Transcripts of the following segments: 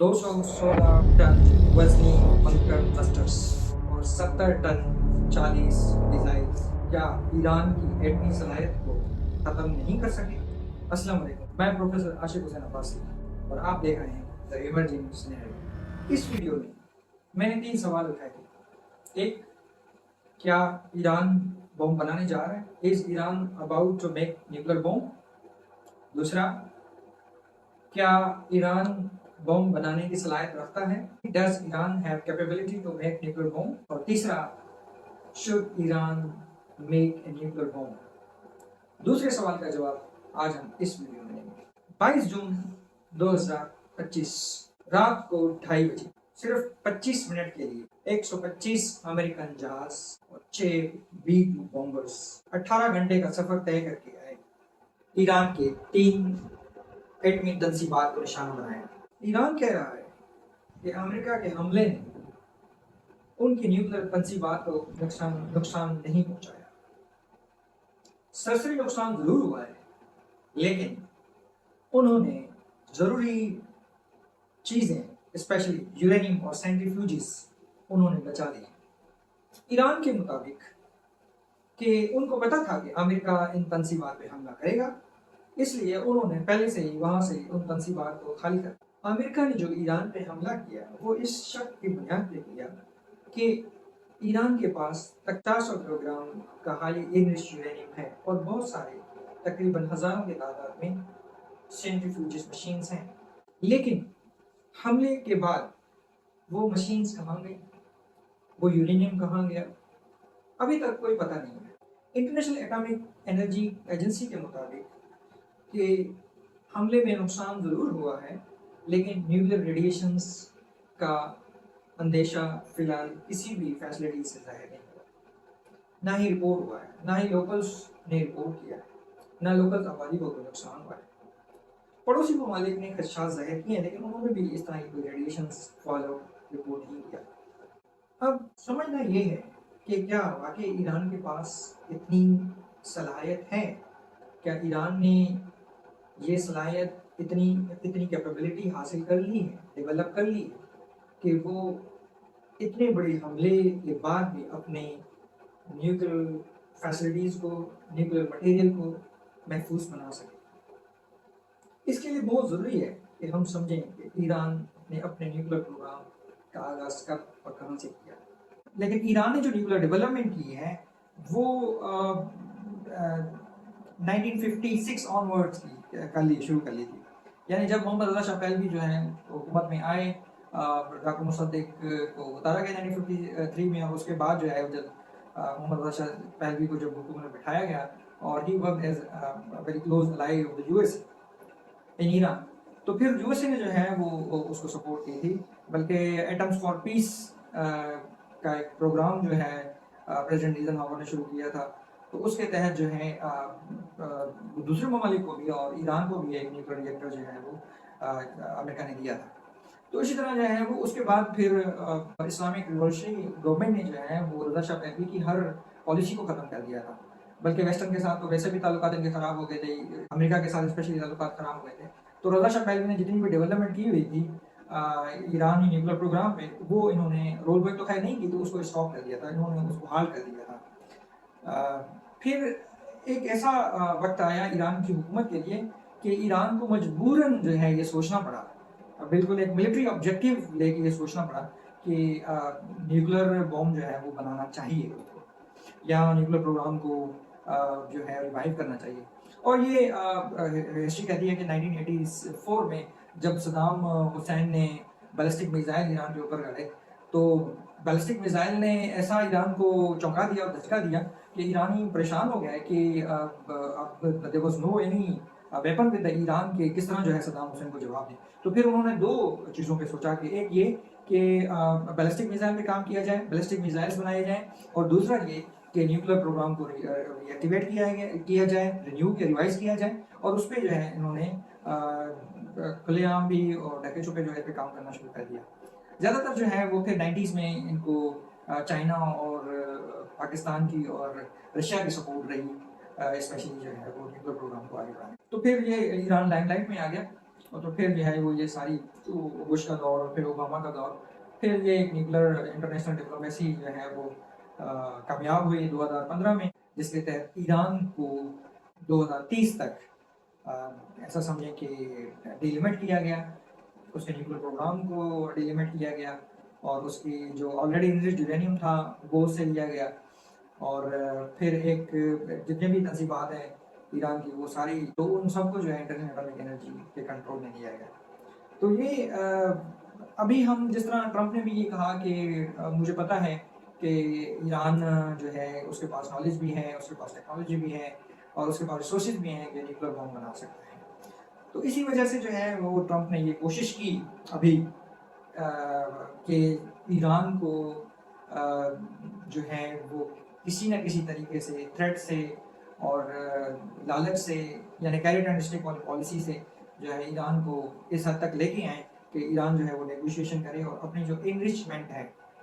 216 ton वजनी bunker blasters और 70 ton 40 missiles क्या ईरान की एटमी सलाहियत को ख़त्म नहीं कर सके? अस्सलाम वालेकुम, मैं प्रोफेसर आशिक हुसैन अब्बासी और आप देख रहे हैं द इमर्जिंग सिनेरियो। इस वीडियो में मैंने 3 सवाल उठाए थे। एक, क्या ईरान बम बनाने जा रहा है? Is Iran about to make nuclear bomb? दूसरा, क्या ईरान बम बनाने की सलाहियत रखता है? Does Iran have capability to make nuclear bomb? और तीसरा, should Iran make a nuclear bomb? दूसरे सवाल का जवाब आज हम इस वीडियो में देंगे। 22 जून 2025 रात को 2:30 बजे सिर्फ 25 मिनट के लिए 125 अमेरिकन जहाज और 6 B-2 बॉम्बर्स 18 घंटे का सफर तय करके आए। ईरान के 3 एटमी तंजीमात को निशाना बनाया। ईरान कह रहा है कि अमेरिका के हमले ने उनकी न्यूक्लियर तंजीमात को नुकसान नहीं पहुंचाया। सरसरी नुकसान जरूर हुआ है, लेकिन उन्होंने जरूरी चीजें स्पेशली यूरेनियम और सेंट्रीफ्यूजेस उन्होंने बचा ली। ईरान के मुताबिक कि उनको पता था कि अमेरिका इन तंजीमात पे हमला करेगा, इसलिए उन्होंने पहले से ही वहां से उन तंजीमात को खाली कर। अमेरिका ने जो ईरान पे हमला किया वो इस शक की बुनियाद पे किया कि ईरान के पास 400 किलोग्राम का हाईली इनरिच्ड यूरेनियम है और बहुत सारे तकरीबन हजारों की तादाद में सेंट्रीफ्यूजेस मशीन्स हैं। लेकिन हमले के बाद वो मशीन्स कहाँ गई, वो यूरेनियम कहाँ गया, अभी तक कोई पता नहीं है। इंटरनेशनल एटॉमिक एनर्जी एजेंसी के मुताबिक कि हमले में नुकसान ज़रूर हुआ है, लेकिन न्यूक्लियर रेडिएशंस का अंदेशा फिलहाल किसी भी फैसिलिटी से जाहिर नहीं हुआ, ना ही रिपोर्ट हुआ है, ना ही लोकल्स ने रिपोर्ट किया है, ना लोकल आबादी को कोई नुकसान हुआ है। पड़ोसी ममालिक ने खदशात जाहिर किए हैं, लेकिन उन्होंने भी इस तरह की कोई रेडिएशंस फॉलो रिपोर्ट नहीं किया। अब समझना ये है कि क्या वाकई ईरान के पास इतनी सलाहियत है? क्या ईरान ने ये सलाहियत इतनी कैपेबिलिटी हासिल कर ली है, डेवलप कर ली है कि वो इतने बड़े हमले के बाद भी अपने न्यूक्लियर फैसिलिटीज़ को, न्यूक्लियर मटेरियल को महफूज बना सके? इसके लिए बहुत ज़रूरी है कि हम समझें कि ईरान ने अपने न्यूक्लियर प्रोग्राम का आगाज़ कब और कहाँ से किया। लेकिन ईरान ने जो न्यूक्लियर डेवलपमेंट की है वो 1956 ऑनवर्ड्स शुरू कर ली थी। यानी जब मोहम्मद रज़ा शाह पहलवी जो है हुकूमत में आए, डॉक्टर मुसद्दिक को उतारा गया 1953 में, और उसके बाद जो है जब मोहम्मद रज़ा शाह पहलवी को जब हुकूमत में बिठाया गया और he work as very close ally of the US in Iran, तो फिर यूएसए ने जो है वो उसको सपोर्ट की थी। बल्कि एटम्स फॉर पीस का एक प्रोग्राम जो है प्रेसिडेंट eisenhower ने शुरू किया था, तो उसके तहत जो है दूसरे ममालिक को भी और ईरान को भी एक न्यूक्लियर रिएक्टर जो है वो अमेरिका ने दिया था। तो इसी तरह जो है वो उसके बाद फिर इस्लामिक रिवॉल्यूशनरी गवर्नमेंट ने जो है वो रज़ा शाह पहलवी की हर पॉलिसी को ख़त्म कर दिया था। बल्कि वेस्टर्न के साथ तो वैसे भी ताल्लुकात इनके ख़राब हो गए थे, अमेरिका के साथ स्पेशली ताल्लुकात ख़राब हो गए थे। तो रज़ा शाह पहलवी ने जितनी भी डेवलपमेंट की हुई थी ईरानी न्यूक्लियर प्रोग्राम पे, वो इन्होंने रोल बैक तो खैर नहीं की, तो उसको स्टॉप कर दिया था, इन्होंने उसको हाल कर दिया था। फिर एक ऐसा वक्त आया ईरान की हुकूमत के लिए कि ईरान को मजबूरन जो है ये सोचना पड़ा, बिल्कुल एक मिलिट्री ऑब्जेक्टिव लेके ये सोचना पड़ा कि न्यूक्लियर बॉम्ब जो है वो बनाना चाहिए या न्यूक्लियर प्रोग्राम को जो है रिवाइव करना चाहिए। और ये हिस्ट्री कहती है कि 1984 में जब सदाम हुसैन ने बैलिस्टिक मिसाइल ईरान के ऊपर गड़े, तो बैलिस्टिक मिसाइल ने ऐसा ईरान को चौंका दिया और धचका दिया कि ईरानी परेशान हो गया है कि अब there was no any weapon with Iran के किस तरह जो है सदाम हुसैन को जवाब दें। तो फिर उन्होंने 2 चीज़ों पे सोचा कि एक ये कि बैलिस्टिक मिसाइल पे काम किया जाए, बैलिस्टिक मिसाइल्स बनाए जाएँ, और दूसरा ये कि न्यूक्लियर प्रोग्राम को रीएक्टिवेट किया जाए, रिवाइज किया जाए, और उस पर जो है इन्होंने खुलेआम भी और ढके छुपे जो है पे काम करना शुरू कर दिया। ज़्यादातर जो है वो फिर 90s में इनको चाइना और पाकिस्तान की और रशिया की सपोर्ट रही, स्पेशली जो है वो न्यूक्लियर प्रोग्राम को आगे बढ़ाने। तो फिर ये ईरान लाइमलाइट में आ गया اور تو پھر جو ہے وہ یہ ساری بش کا دور اور پھر اوباما کا دور، پھر یہ ایک نیوکلر انٹرنیشنل ڈپلومیسی جو ہے وہ کامیاب ہوئی 2015 میں، جس کے تحت ایران کو 2030 تک ایسا سمجھیں کہ ڈیلیمٹ کیا گیا، اس کے نیوکلر پروگرام کو ڈیلیمٹ کیا گیا، اور اس کی جو آلریڈی انرچڈ یورینیم تھا وہ اس سے لیا گیا، اور پھر ایک جتنے بھی تنصیبات ہیں ایران کی وہ ساری، تو ان سب کو جو ہے انٹرنیشنل اٹامک انرجی کے کنٹرول میں لیا گیا۔ تو یہ ابھی ہم جس طرح ٹرمپ نے بھی یہ کہا کہ مجھے پتہ ہے کہ ایران جو ہے اس کے پاس نالج بھی ہے، اس کے پاس ٹیکنالوجی بھی ہے، اور اس کے پاس ریسورسز بھی ہیں کہ نیوکلر بم بنا سکتا ہے۔ تو اسی وجہ سے جو ہے وہ ٹرمپ نے یہ کوشش کی ابھی کہ ایران کو جو ہے وہ کسی نہ کسی طریقے سے تھریٹ سے اور لالچ سے، یعنی کیریٹ اینڈ اسٹک والی پالیسی سے جو ہے ایران کو اس حد تک لے کے آئیں کہ ایران جو ہے وہ نیگوشیشن کرے اور اپنی جو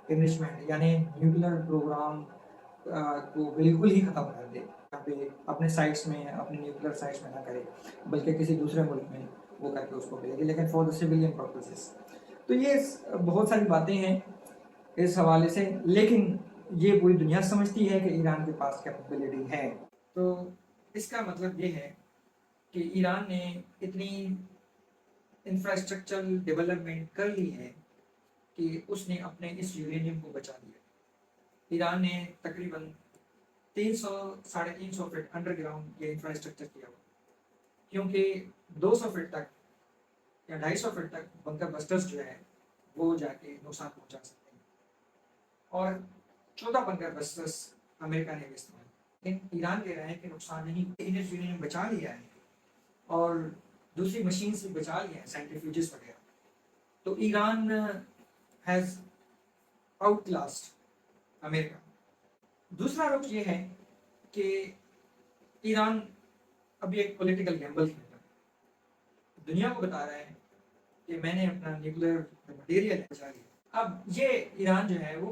انرچمنٹ یعنی نیوکلر پروگرام کو بالکل ہی ختم کر دے، یہاں پہ اپنے سائٹس میں، اپنے نیوکلر سائٹس میں نہ کرے، بلکہ کسی دوسرے ملک میں وہ کر کے اس کو بھیجے گی، لیکن فار دا سویلین پرپسز۔ تو یہ بہت ساری باتیں ہیں اس حوالے سے، لیکن یہ پوری دنیا سمجھتی ہے کہ ایران کے پاس کیپیبلٹی ہے۔ تو اس کا مطلب یہ ہے کہ ایران نے اتنی انفراسٹرکچرل ڈیولپمنٹ کر لی ہے کہ اس نے اپنے اس یورینیم کو بچا لیا۔ ایران نے تقریباً 300-350 فٹ انڈر گراؤنڈ یہ انفراسٹرکچر کیا ہوا، کیونکہ 200 فٹ تک یا 250 فٹ تک بنکر بسٹرز جو ہے وہ جا کے نقصان پہنچا سکتے ہیں، اور 14 بنکر بسٹرز امریکہ نے بھی استعمال کیا، لیکن ایران کہہ رہے ہیں کہ نقصان نہیں، انرجی یونین نے بچا لیا ہے اور دوسری مشین سے بچا لیا ہے، سینٹریفیوجز وغیرہ۔ تو ایران ہیز آؤٹ کلاسڈ امریکہ۔ دوسرا رخ یہ ہے کہ ایران ابھی ایک پولیٹیکل گیمبل کھیل رہا ہے، دنیا کو بتا رہا ہے کہ میں نے اپنا نیوکلر مٹیریل بچا لیا۔ اب یہ ایران جو ہے وہ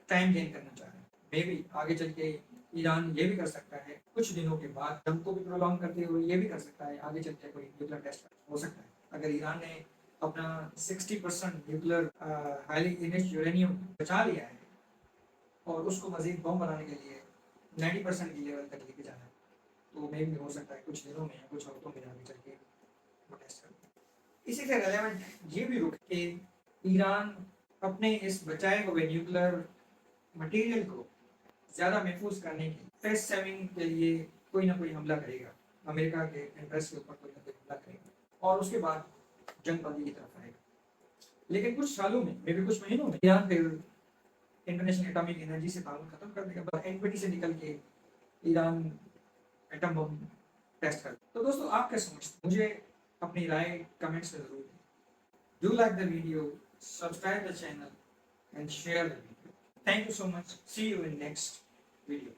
ٹائم گین کرنا چاہ رہا ہے، مے بی آگے چل کے ایران یہ بھی کر سکتا ہے کچھ دنوں کے بعد جنگ کو بھی پرولونگ کرتے ہوئے یہ بھی کر سکتا ہے آگے چل کے کوئی نیوکلر ٹیسٹ ہو سکتا ہے۔ اگر ایران نے اپنا 60% نیوکلر ہائیلی انرچڈ یورینیم بچا لیا ہے اور اس کو مزید بم بنانے کے لیے 90% کی لیول تک لے کے جانا ہے، تو میں بھی ہو سکتا ہے کچھ دنوں میں یا کچھ ہفتوں میں آگے چل کے وہ ٹیسٹ کریں۔ اسی سے ریلیونٹ یہ بھی رخ کہ ایران اپنے اس بچائے ہوئے نیوکلر مٹیریل کو زیادہ محفوظ کرنے کی فیس سیونگ کے لیے کوئی نہ کوئی حملہ کرے گا، امریکہ کے انٹرسٹ کے اوپر کوئی نہ کوئی حملہ کرے گا، اور اس کے بعد جنگ بندی کی طرف آئے گا۔ لیکن کچھ سالوں میں، میں بھی کچھ مہینوں میں، ایران پھر انٹرنیشنل اٹامک انرجی سے تعلق ختم کر دے گا، NPT سے نکل کے ایران ایٹم بم ٹیسٹ کر۔ تو دوستو آپ کیا سمجھتے ہیں؟ مجھے اپنی رائے کمنٹس میں ضرور دیں۔ Do like the video, subscribe the channel and share the video. Thank you so much. See you in next video.